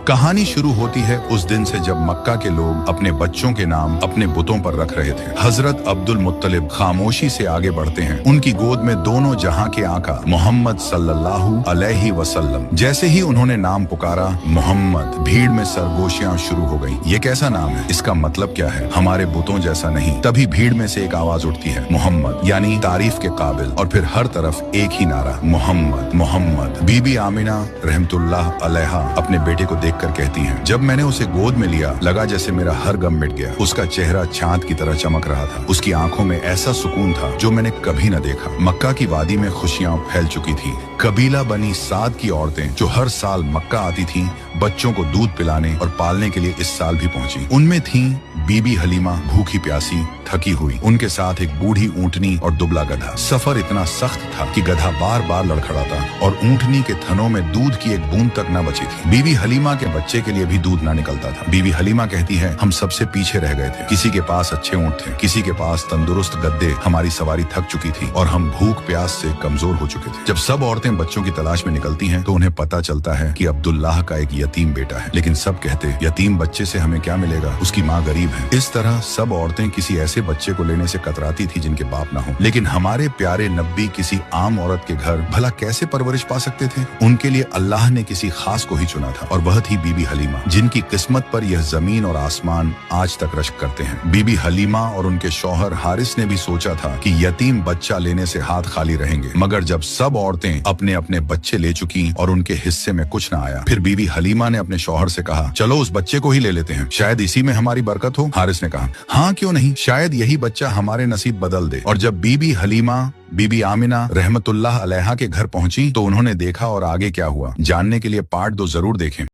कहानी शुरू होती है उस दिन से जब मक्का के लोग अपने बच्चों के नाम अपने बुतों पर रख रहे थे। हजरत अब्दुल मुत्तलिब खामोशी से आगे बढ़ते हैं। उनकी गोद में दोनों जहां के आका मोहम्मद सल्लल्लाहु अलैहि वसल्लम। जैसे ही उन्होंने नाम पुकारा मोहम्मद, भीड़ में सरगोशियां शुरू हो गईं। ये कैसा नाम है? इसका मतलब क्या है? हमारे बुतों जैसा नहीं। तभी भीड़ में से एक आवाज उठती है, मोहम्मद, यानी तारीफ के काबिल। और फिर हर तरफ एक ही नारा, मोहम्मद मोहम्मद। बीबी आमिना रहमतुल्लाह अलैहा अपने बेटे को देखकर कहती हैं, जब मैंने उसे गोद में लिया लगा जैसे मेरा हर गम मिट गया। उसका चेहरा चांद की तरह चमक रहा था। उसकी आंखों में ऐसा सुकून था जो मैंने कभी न देखा। मक्का की वादी में खुशियां फैल चुकी थी। कबीला बनी साद की औरतें जो हर साल मक्का आती थीं, बच्चों को दूध पिलाने और पालने के लिए इस साल भी पहुंची। उनमें थीं बीबी हलीमा, भूखी प्यासी, थकी हुई। उनके साथ एक बूढ़ी ऊंटनी और दुबला गधा। सफर इतना सख्त था कि गधा बार बार लड़खड़ाता और ऊंटनी के थनों में दूध की एक बूंद तक न बची थी। बीबी हलीमा के बच्चे के लिए भी दूध न निकलता था। बीबी हलीमा कहती है, हम सबसे पीछे रह गए थे। किसी के पास अच्छे ऊंट थे, किसी के पास तंदुरुस्त गद्दे। हमारी सवारी थक चुकी थी और हम भूख प्यास से कमजोर हो चुके थे। जब सब औरतें बच्चों की तलाश में निकलती हैं तो उन्हें पता चलता है कि अब्दुल्लाह का एक यतीम बेटा है। लेकिन सब कहते, यतीम बच्चे से हमें क्या मिलेगा, उसकी माँ गरीब है। इस तरह सब औरतें किसी ऐसे बच्चे को लेने से कतराती थी जिनके बाप ना हो। लेकिन हमारे प्यारे नब्बी किसी आम औरत के घर भला कैसे परवरिश पा सकते थे? उनके लिए अल्लाह ने किसी खास को ही चुना था और वह थी बीबी हलीमा, जिनकी किस्मत पर यह जमीन और आसमान आज तक रश्क करते हैं। बीबी हलीमा और उनके शौहर हारिस ने भी सोचा था कि यतीम बच्चा लेने से हाथ खाली रहेंगे, मगर जब सब औरतें अपने अपने बच्चे ले चुकी और उनके हिस्से में कुछ न आया, फिर बीबी हलीमा ने अपने शौहर से कहा, चलो उस बच्चे को ही ले लेते हैं, शायद इसी में हमारी बरकत हो। हारिस ने कहा, हाँ क्यों नहीं, शायद यही बच्चा हमारे नसीब बदल दे। और जब बीबी हलीमा बीबी आमिना रहमतुल्लाह अलैहा के घर पहुंची तो उन्होंने देखा और आगे क्या हुआ जानने के लिए पार्ट 2 जरूर देखें।